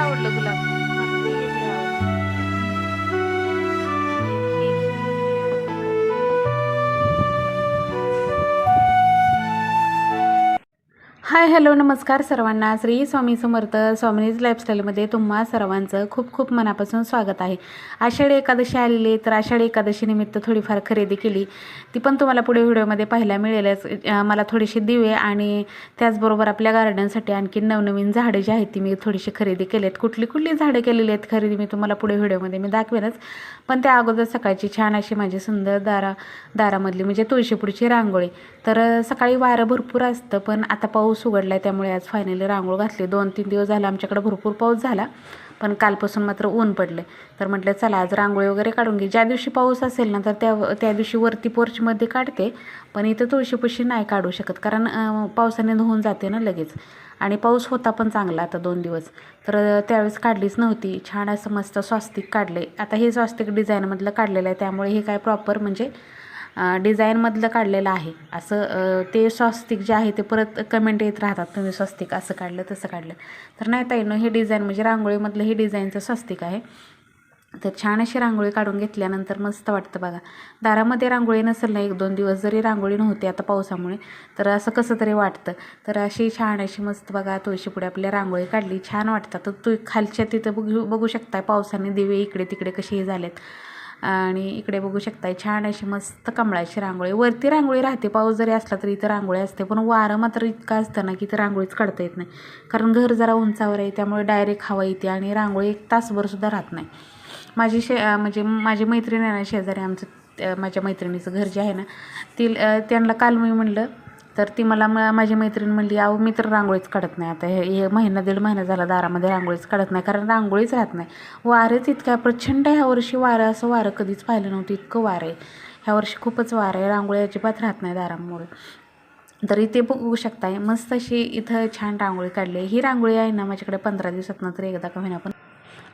आवडलं गुलाब. मला ते लय आवडलं. हाय हॅलो नमस्कार सर्वांना. श्री स्वामी समर्थ. स्वामीनीज लाईफस्टाईलमध्ये तुम्हा सर्वांचं खूप खूप मनापासून स्वागत आहे. आषाढी एकादशी आलेली आहे, तर आषाढी एकादशी निमित्त थोडीफार खरेदी केली. ती पण तुम्हाला पुढे व्हिडिओमध्ये पाहायला मिळेलच. मला थोडीशी दिवे आणि त्याचबरोबर आपल्या गार्डनसाठी आणखी नवनवीन झाडं जी आहेत ती मी थोडीशी खरेदी केली आहेत. कुठली कुठली झाडं केलेली आहेत खरेदी मी तुम्हाला पुढे व्हिडिओमध्ये मी दाखवेनच. पण त्या अगोदर सकाळची छान अशी माझी सुंदर दारामधली म्हणजे तुळशीपुढची रांगोळी. तर सकाळी वारं भरपूर असतं, पण आता पाऊस उघडला आहे त्यामुळे आज फायनली रांगोळ घातली. 2-3 दिवस झाला आमच्याकडे भरपूर पाऊस झाला, पण कालपासून मात्र ऊन पडले. तर म्हटलं चला आज रांगोळी वगैरे काढून घे. ज्या दिवशी पाऊस असेल ना तर त्या दिवशी वरती पोर्चमध्ये काढते, पण इथं तुळशीपाशी नाही काढू शकत कारण पावसाने धुवून जाते ना लगेच. आणि पाऊस होता पण चांगला आता 2 दिवस, तर त्यावेळेस काढलीच नव्हती. छान असं मस्त स्वस्तिक काढले. आता हे स्वस्तिक डिझाईनमधलं काढलेलं आहे, त्यामुळे हे काय प्रॉपर म्हणजे डिझाईनमधलं काढलेलं आहे असं. ते स्वस्तिक जे आहे ते परत कमेंट येत राहतात, तुम्ही स्वस्तिक असं काढलं तसं काढलं. तर नाही ताईनं हे डिझाईन म्हणजे रांगोळीमधलं हे डिझाईनचं स्वस्तिक आहे. तर छान अशी रांगोळी काढून घेतल्यानंतर मस्त वाटतं बघा. दारामध्ये रांगोळी नसेल ना 1-2 दिवस जरी रांगोळी नव्हती आता पावसामुळे, तर असं कसं तरी वाटतं. तर अशी छान अशी मस्त बघा तुळशीपुढे आपल्या रांगोळी काढली, छान वाटतं. तर तू खालच्या तिथं बघू शकताय पावसाने दिवे इकडे तिकडे कसेही झालेत. आणि इकडे बघू शकताय छान अशी मस्त कमळाची रांगोळी. वरती रांगोळी राहते, पाऊस जरी असला तरी इथं रांगोळी असते, पण वारं मात्र इतकं असतं ना की इथं रांगोळीच काढता येत नाही. कारण घर जरा उंचावर आहे त्यामुळे डायरेक्ट हवा येते आणि रांगोळी 1 तासभरसुद्धा राहत नाही. म्हणजे माझी मैत्रीण आहे ना शेजारी आमचं, माझ्या मैत्रिणीचं घर जे आहे ना त्यांना काल मी म्हणलं, तर ती मला माझी मैत्रीण म्हणली अहो मी तर रांगोळीच काढत नाही आता. हे महिना 1.5 महिना झाला दारामध्ये रांगोळीच काढत नाही, कारण रांगोळीच राहत नाही. वारंच इतकं प्रचंड आहे ह्यावर्षी. वारं असं वारं कधीच पाहिलं नव्हतं, इतकं वारं आहे ह्यावर्षी. खूपच वारं आहे, रांगोळी अजिबात राहत नाही दारामुळे. तर इथे बघू शकताय मस्त अशी इथं छान रांगोळी काढली. ही रांगोळी आहे ना माझ्याकडे 15 दिवसातनं तर एकदा का होईना पण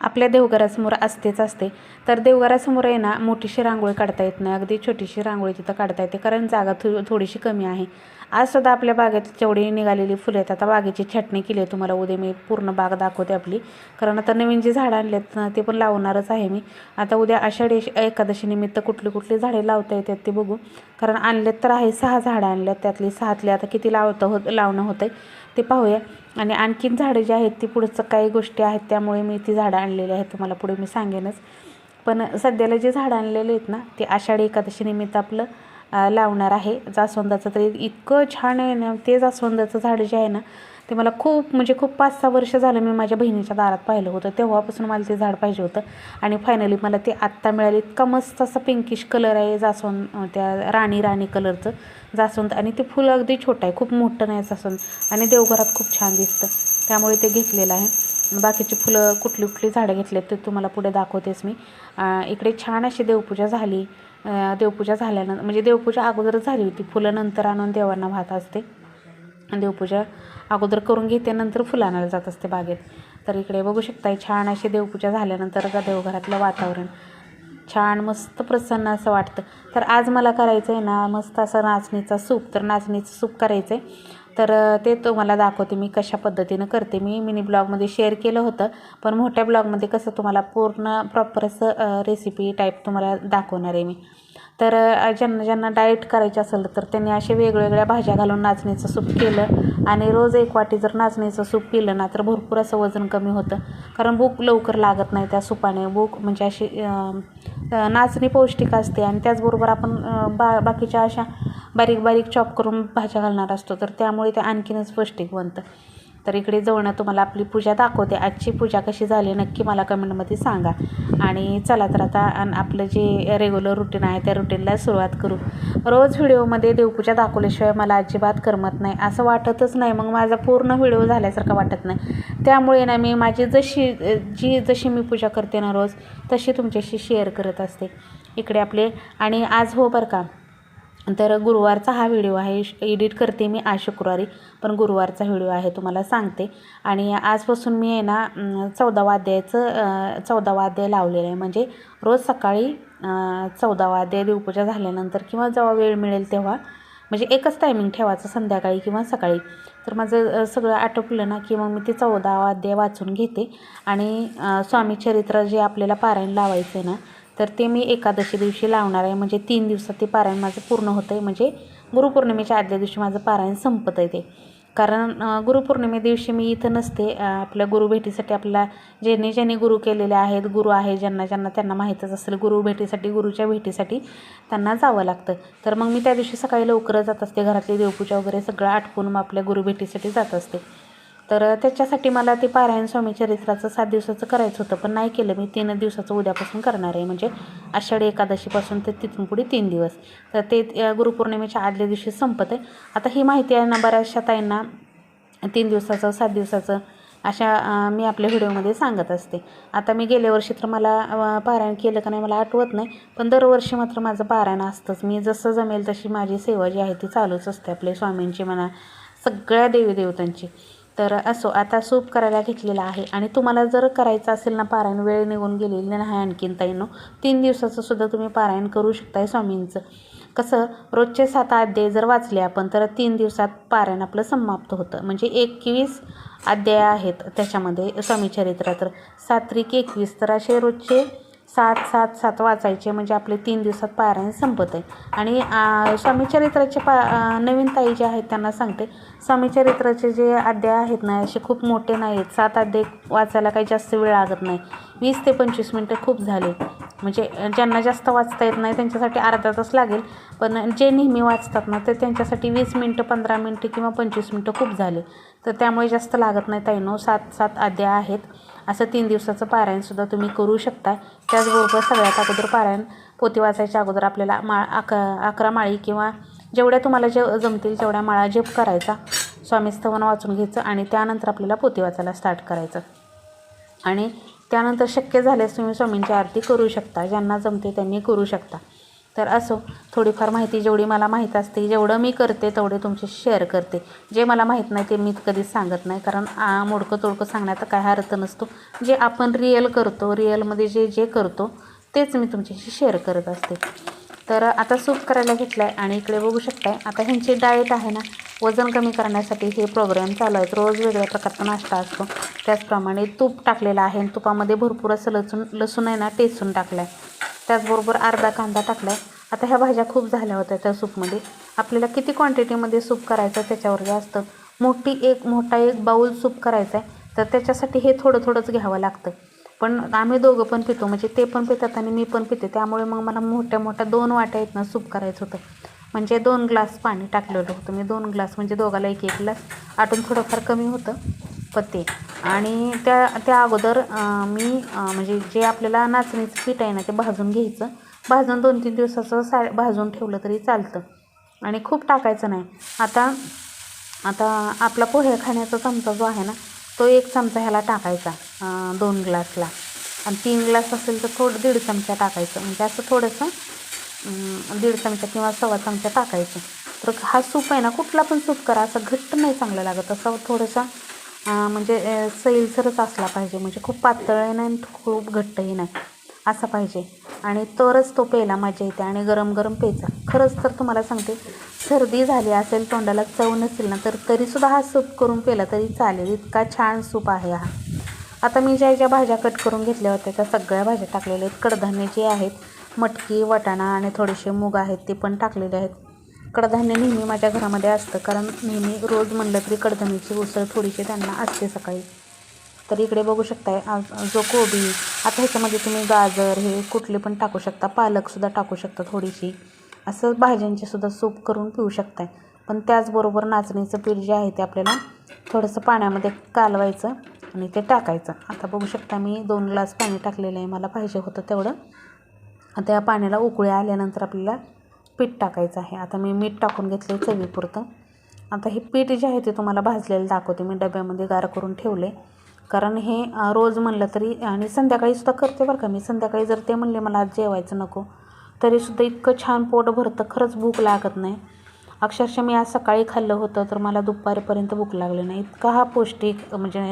आपल्या देवघरासमोर असतेच असते. तर देवघरासमोर आहे ना मोठीशी रांगोळी काढता येत नाही, अगदी छोटीशी रांगोळी तिथं काढता येते कारण जागा थोडीशी कमी आहे. आजसुद्धा आपल्या बागेत जेवढी निघालेली फुलं आहेत, आता बागेची छाटणी केली आहे. तुम्हाला उद्या मी पूर्ण बाग दाखवते आपली, कारण आता नवीन जी झाडं आणलेत ना ते पण लावणारच आहे मी. आता उद्या आषाढी एकादशी निमित्त कुठली झाडे लावता येतात ते बघू. कारण आणलेत तर आहे 6 झाडं आणल्यात, त्यातली 6तले आता किती लावणं होतं ते पाहूया. आणि आणखीन झाडं जी आहेत ती पुढचं काही गोष्टी आहेत त्यामुळे मी ती झाडं आणलेली आहेत, तुम्हाला पुढे मी सांगेनच. पण सध्याला जे झाडं आणलेले आहेत ना ते आषाढी एकादशी निमित्त आपलं लावणार आहे. जास्वंदाचं तर इतकं छान आहे ना ते जास्वंदाचं झाड जे आहे ना ते मला खूप म्हणजे खूप 5-6 वर्ष झालं मी माझ्या बहिणीच्या दारात पाहिलं होतं, तेव्हापासून मला ते झाड पाहिजे होतं. आणि फायनली मला ते आत्ता मिळालं. इतका मस्त असा पिंकिश कलर आहे जास्वंद, त्या राणी कलरचं जास्वंद. आणि ते फुलं अगदी छोटं आहे, खूप मोठं नाही जास्वंद. आणि देवघरात खूप छान दिसतं त्यामुळे ते घेतलेलं आहे. बाकीची फुलं कुठली झाडं घेतलेत ते तुम्हाला पुढे दाखवतेच मी. इकडे छान अशी देवपूजा झाली. देवपूजा झाल्यानंतर म्हणजे देवपूजा अगोदरच झाली होती, फुलं नंतर आणून देवांना वाहत असते. देवपूजा अगोदर करून घेते, नंतर फुलं आणायला जात असते बागेत. तर इकडे बघू शकताय छान अशी देवपूजा झाल्यानंतर देवघरातलं वातावरण छान मस्त प्रसन्न असं वाटतं. तर आज मला करायचं आहे ना मस्त असं नाचणीचा सूप. तर नाचणीचं सूप करायचं आहे, तर ते तुम्हाला दाखवते मी कशा पद्धतीनं करते. मी मिनी ब्लॉगमध्ये शेअर केलं होतं, पण मोठ्या ब्लॉगमध्ये कसं तुम्हाला पूर्ण प्रॉपर असं रेसिपी टाईप तुम्हाला दाखवणार आहे मी. तर ज्यांना डाएट करायचं असेल तर त्यांनी असे वेगवेगळ्या भाज्या घालून नाचणीचं सूप केलं आणि रोज 1 वाटी जर नाचणीचं सूप पिलं ना तर भरपूर असं वजन कमी होतं. कारण भूक लवकर लागत नाही त्या सूपाने. भूक म्हणजे अशी नाचणी पौष्टिक असते आणि त्याचबरोबर आपण बाकीच्या अशा बारीक चॉप करून भाज्या घालणार असतो, तर त्यामुळे ते आणखीनच पौष्टिक बनतं. तर इकडे जाऊन तुम्हाला आपली पूजा दाखवते. आजची पूजा कशी झाली नक्की मला कमेंटमध्ये सांगा. आणि चला तर आता आपलं जे रेग्युलर रुटीन आहे त्या रुटीनला सुरुवात करू. रोज व्हिडिओमध्ये देवपूजा दाखवल्याशिवाय मला अजिबात करमत नाही, असं वाटतच नाही. मग माझा पूर्ण व्हिडिओ झाल्यासारखं वाटत नाही. त्यामुळे ना मी माझी जशी मी पूजा करते ना रोज तशी तुमच्याशी शेअर करत असते. इकडे आपले आणि आज हो बरं का, तर गुरुवारचा हा व्हिडिओ आहे. एडिट करते मी आज शुक्रवारी, पण गुरुवारचा व्हिडिओ आहे तुम्हाला सांगते. आणि आजपासून मी आहे ना 14वा अध्याय लावलेला आहे. म्हणजे रोज सकाळी 14वा अध्याय देवपूजा झाल्यानंतर किंवा जेव्हा वेळ मिळेल तेव्हा म्हणजे एकच टायमिंग ठेवायचं, संध्याकाळी किंवा सकाळी. तर माझं सगळं आटोपलं ना की मग मी ते 14 अध्याय वाचून घेते आणि स्वामी चरित्र जे आपल्याला पारायण लावायचं आहे ना, तर ते मी एकादशी दिवशी लावणार आहे. म्हणजे 3 दिवसात ते पारायण माझं पूर्ण होतं आहे. म्हणजे गुरुपौर्णिमेच्या आदल्या दिवशी माझं पारायण संपत आहे ते. कारण गुरुपौर्णिमे दिवशी मी इथं नसते. आपल्या गुरुभेटीसाठी आपल्याला ज्यांनी गुरु केलेले आहेत, गुरु आहे ज्यांना त्यांना माहीतच असेल, गुरुभेटीसाठी, गुरुच्या भेटीसाठी त्यांना जावं लागतं. तर मग मी त्या दिवशी सकाळी लवकरच जात असते. घरातली देवपूजा वगैरे सगळं आटपून मग आपल्या गुरुभेटीसाठी जात असते. तर त्याच्यासाठी मला ते पारायण स्वामी चरित्राचं 7 दिवसाचं करायचं होतं, पण नाही केलं मी. 3 दिवसाचं उद्यापासून करणार आहे. म्हणजे आषाढी एकादशीपासून ते तिथून पुढे 3 दिवस. तर ते गुरुपौर्णिमेच्या आदल्या दिवशी संपत आहे. आता ही माहिती आहे ना बऱ्याचशा ताईंना 3 दिवसाचं, 7 दिवसाचं अशा मी आपल्या व्हिडिओमध्ये सांगत असते. आता मी गेल्या वर्षी तर मला पारायण केलं का नाही मला आठवत नाही, पण दरवर्षी मात्र माझं पारायण असतंच. मी जसं जमेल तशी माझी सेवा जी आहे ती चालूच असते. आपले स्वामींची म्हणा, सगळ्या देवीदेवतांची. तर असो, आता सूप करायला घेतलेला आहे. आणि तुम्हाला जर करायचं असेल ना पारायण, वेळ निघून गेलेली नाही आणखीन ताईंनो, 3 दिवसाचं सुद्धा तुम्ही पारायण करू शकताय स्वामींचं. कसं, रोजचे 7 अध्याय जर वाचले आपण तर 3 दिवसात पारायण आपलं समाप्त होतं. म्हणजे 21 अध्याय आहेत त्याच्यामध्ये स्वामी चरित्र, तर 7-21, तर असे रोजचे 7 वाचायचे. म्हणजे आपले 3 दिवसात पारायण संपत आहे. आणि स्वामी चरित्राचे नवीन ताई जे आहेत त्यांना सांगते, स्वामी चरित्राचे जे अध्याय आहेत ना असे खूप मोठे नाही आहेत. 7 अध्याय वाचायला काही जास्त वेळ लागत नाही. 20 ते 25 मिनटं खूप झाले. म्हणजे ज्यांना जास्त वाचता येत नाही त्यांच्यासाठी अर्धा तास लागेल, पण जे नेहमी वाचतात ना तर त्यांच्यासाठी 20 मिनटं, 15 मिनटं किंवा 25 मिनटं खूप झाले. तर त्यामुळे जास्त लागत नाही ताईंनो. 7 अध्याय आहेत. असं 3 दिवसाचं पारायणसुद्धा तुम्ही करू शकता. त्याचबरोबर सगळ्यात अगोदर पारायण, पोथी वाचायच्या अगोदर आपल्याला 11 माळी किंवा जेवढ्या तुम्हाला जमतील तेवढ्या माळा जप करायचा, स्वामीस्तवन वाचून घ्यायचं आणि त्यानंतर आपल्याला पोथी वाचायला स्टार्ट करायचं. आणि त्यानंतर शक्य झाल्यास तुम्ही स्वामींची आरती करू शकता. ज्यांना जमते त्यांनी करू शकता. तर असो, थोडीफार माहिती जेवढी मला माहीत असते, जेवढं मी करते तेवढे तुमच्याशी शेअर करते. जे मला माहीत नाही ते मी कधीच सांगत नाही, कारण मोडकं तोडकं सांगण्याचा काय अर्थ नसतो. जे आपण रिअल करतो, रिअलमध्ये जे करतो तेच मी तुमच्याशी शेअर करत असते. तर आता सूप करायला घेतलं आहे आणि इकडे बघू शकताय आता ह्यांची डाएट आहे ना, वजन कमी करण्यासाठी हे प्रोग्राम चालू आहेत. रोज वेगळ्या प्रकारचा नाश्ता असतो. त्याचप्रमाणे तूप टाकलेलं आहे आणि तुपामध्ये भरपूर असं लसूण आहे ना टेचून टाकलं आहे. त्याचबरोबर अर्धा कांदा टाकला आहे. आता ह्या भाज्या खूप झाल्या होत्या त्या सूपमध्ये. आपल्याला किती क्वांटिटीमध्ये सूप करायचं त्याच्यावर असतं. मोठा एक बाऊल सूप करायचा आहे, तर त्याच्यासाठी हे थोडंच घ्यावं लागतं. पण आम्ही दोघं पण पितो, म्हणजे ते पण पितात आणि मी पण पिते. त्यामुळे मग मला मोठ्या 2 वाट्या आहेत ना सूप करायचं होतं. म्हणजे 2 ग्लास पाणी टाकलेलं होतं मी. 2 ग्लास म्हणजे दोघाला 1 ग्लास. आटून थोडंफार कमी होतं पत्ते. आणि त्या अगोदर मी म्हणजे जे आपल्याला नाचणीचं पीठ आहे ना ते भाजून घ्यायचं. भाजून 2-3 दिवसाचं भाजून ठेवलं तरी चालतं आणि खूप टाकायचं नाही. आता आपला पोहे खाण्याचा चमचा जो आहे ना तो 1 चमचा ह्याला टाकायचा 2 ग्लासला. आणि 3 ग्लास असेल तर 1.5 चमचा टाकायचं. म्हणजे असं थोडंसं 1.5 चमचा किंवा 1.25 चमचा टाकायचं. तर हा सूप आहे ना, कुठला पण सूप करा, असं घट्ट नाही चांगलं लागत. असं थोडंसं म्हणजे सैलसरच असला पाहिजे. म्हणजे खूप पातळही नाही खूप घट्टही नाही, असा पाहिजे. आणि तरच तो प्यायला मजा येते. आणि गरम प्यायचा. खरंच तर तुम्हाला सांगते, सर्दी झाली असेल, तोंडाला चव नसेल ना तर तरीसुद्धा हा सूप करून प्यायला तरी चालेल. इतका छान सूप आहे हा. आता मी ज्या भाज्या कट करून घेतल्या होत्या त्या सगळ्या भाज्या टाकलेल्या आहेत. कडधान्य जे आहेत, मटकी, वाटाणा आणि थोडेसे मूग आहेत ते पण टाकलेले आहेत. कडधान्य नेहमी माझ्या घरामध्ये असतं, कारण नेहमी रोज म्हणलं तरी कडधान्याची उसळ थोडीशी त्यांना असते सकाळी. तर इकडे बघू शकताय जो कोबी, आता ह्याच्यामध्ये तुम्ही गाजर हे कुठले पण टाकू शकता, पालकसुद्धा टाकू शकता थोडीशी. असं भाज्यांचे सुद्धा सूप करून पिऊ शकताय. पण त्याचबरोबर नाचणीचं पीठ जे आहे ते आपल्याला थोडंसं पाण्यामध्ये कालवायचं आणि ते टाकायचं. आता बघू शकता मी 2 ग्लास पाणी टाकलेलं आहे, मला पाहिजे होतं तेवढं. आता या पाण्याला उकळी आल्यानंतर आपल्याला पीठ टाकायचं आहे. आता मी मीठ टाकून घेतलं आहे चवीपुरतं. आता हे पीठ जे आहे ते तुम्हाला भाजलेलं दाखवते. मी डब्यामध्ये गार करून ठेवले, कारण हे रोज म्हणलं तरी आणि संध्याकाळीसुद्धा करते बरं का मी. संध्याकाळी जर ते म्हणले मला आज जेवायचं नको तरीसुद्धा इतकं छान पोट भरतं, खरंच भूक लागत नाही. अक्षरशः मी आज सकाळी खाल्लं होतं तर मला दुपारपर्यंत भूक लागली नाही. इतका हा पौष्टिक म्हणजे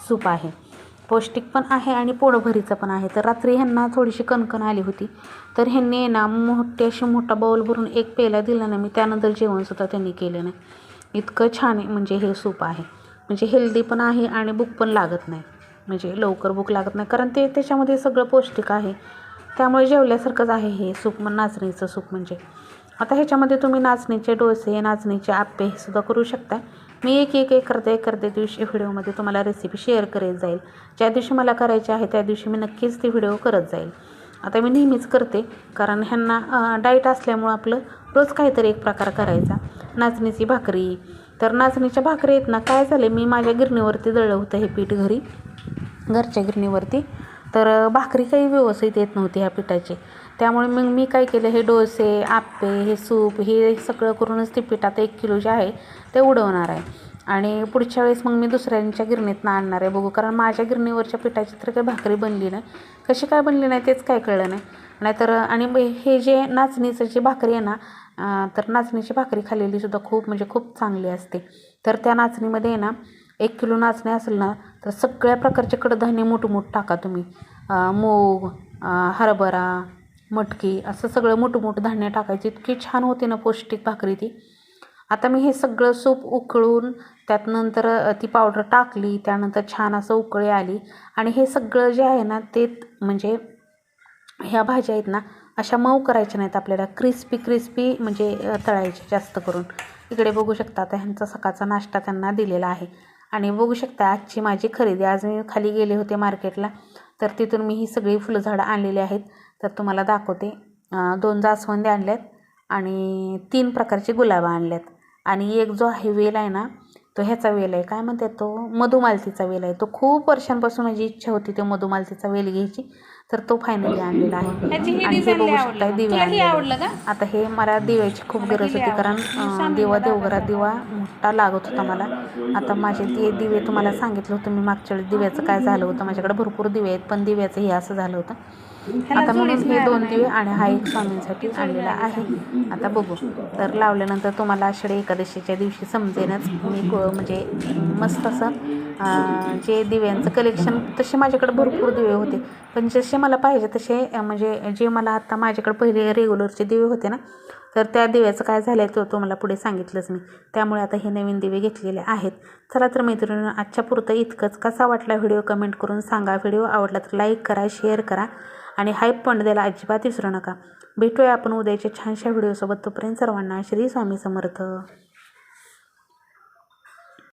सूप आहे. पौष्टिक पण आहे आणि पोटभरीचं पण आहे. तर रात्री ह्यांना थोडीशी कणकण आली होती, तर ह्यांनी ना मोठा बाउल भरून एक पेला दिला ना मी, त्यानंतर जेवणसुद्धा त्यांनी केलं नाही. इतकं छान आहे म्हणजे हे सूप आहे. म्हणजे हेल्दी पण आहे आणि भूक पण लागत नाही, म्हणजे लवकर भूक लागत नाही, कारण त्याच्यामध्ये सगळं पौष्टिक आहे. त्यामुळे जेवल्यासारखंच आहे हे सूप, नाचणीचं सूप म्हणजे. आता ह्याच्यामध्ये तुम्ही नाचणीचे डोसे, नाचणीचे आप्पे हे सुद्धा करू शकता. मी एक करते दिवशी व्हिडिओमध्ये तुम्हाला रेसिपी शेअर करत जाईल. ज्या दिवशी मला करायची आहे त्या दिवशी मी नक्कीच ती व्हिडिओ करत जाईल. आता मी नेहमीच करते, कारण ह्यांना डाईट असल्यामुळं आपलं रोज काहीतरी एक प्रकार करायचा. नाचणीची भाकरी, तर नाचणीच्या भाकरी आहेत ना, काय झाले, मी माझ्या गिरणीवरती दळलं होतं हे पीठ घरच्या गिरणीवरती. तर भाकरी काही व्यवस्थित येत नव्हती ह्या पिठाची. त्यामुळे मग मी काय केलं, हे डोसे, आप्पे, हे सूप, हे सगळं करूनच ते पीठ आता 1 किलो जे आहे ते उडवणार आहे. आणि पुढच्या वेळेस मग मी दुसऱ्यांच्या गिरणीतनं आणणार आहे, बघू. कारण माझ्या गिरणीवरच्या पिठाची तर काही भाकरी बनली नाही. कशी काय बनली नाही तेच काय कळलं नाही. नाहीतर आणि हे जे नाचणीचं जे भाकरी आहे ना, तर नाचणीची भाकरी खाल्लेली सुद्धा खूप चांगली असते. तर त्या नाचणीमध्ये आहे ना, 1 किलो नाचणी असेल ना, तर सगळ्या प्रकारचे कडधान्य मोठं टाका तुम्ही. मूग, हरभरा, मटकी, असं सगळं मोठं धान्य टाकायची. इतकी छान होते ना पौष्टिक भाकरी ती. आता मी हे सगळं सूप उकळून त्यात नंतर ती पावडर टाकली, त्यानंतर छान असं उकळी आली. आणि हे सगळं जे आहे ना, ते म्हणजे ह्या भाज्या आहेत ना, अशा मऊ करायच्या नाहीत आपल्याला, क्रिस्पी म्हणजे तळायचे जास्त करून. इकडे बघू शकता, आता ह्यांचा सकाळचा नाश्ता त्यांना दिलेला आहे. आणि बघू शकता आजची माझी खरेदी. आज मी खाली गेले होते मार्केटला, तर तिथून मी ही सगळी फुलझाडं आणलेली आहेत. तर तुम्हाला दाखवते. 2 जास्वंदी आणल्यात आणि 3 प्रकारचे गुलाब आणल्यात. आणि एक जो आहे वेल आहे ना, तो ह्याचा वेल आहे, काय म्हणतात तो, मधुमालतीचा वेल आहे. तो खूप वर्षांपासून माझी इच्छा होती तो मधुमालतीचा वेल घ्यायची, तर तो फायनली आणलेला आहे. आणि हे बघू शकता दिवे आणलेले. आता हे मला दिव्याची खूप गरज होती, कारण देवघरात दिवा मोठा लागत होता मला. आता माझे दिवे तुम्हाला सांगितलं होतं मी मागच्या वेळेस दिव्याचं काय झालं होतं. माझ्याकडे भरपूर दिवे आहेत, पण दिव्याचं हे असं झालं होतं. आता म्हणून हे 2 दिवे आणि हा एक स्वामींसाठी आणलेला आहे. आता बघू, तर लावल्यानंतर तुम्हाला आषाढी एकादशीच्या दिवशी समजेनच. मी म्हणजे मस्त असं जे दिव्यांचं कलेक्शन, तसे माझ्याकडे भरपूर दिवे होते, पण जसे मला पाहिजे तसे, म्हणजे जे मला आता माझ्याकडे पहिले रेग्युलरचे दिवे होते ना, तर त्या दिव्याचं काय झालं आहे तो तुम्हाला पुढे सांगितलंच मी. त्यामुळे आता हे नवीन दिवे घेतलेले आहेत. चला तर मैत्रिणींनो, आजच्या पुरतं इतकंच. कसा वाटला व्हिडिओ कमेंट करून सांगा. व्हिडिओ आवडला तर लाईक करा, शेअर करा आणि हाईप पॉईंट द्यायला अजिबात विसरू नका. भेटूया आपण उद्याच्या छानशा व्हिडिओसोबत. तोपर्यंत सर्वांना श्री स्वामी समर्थ.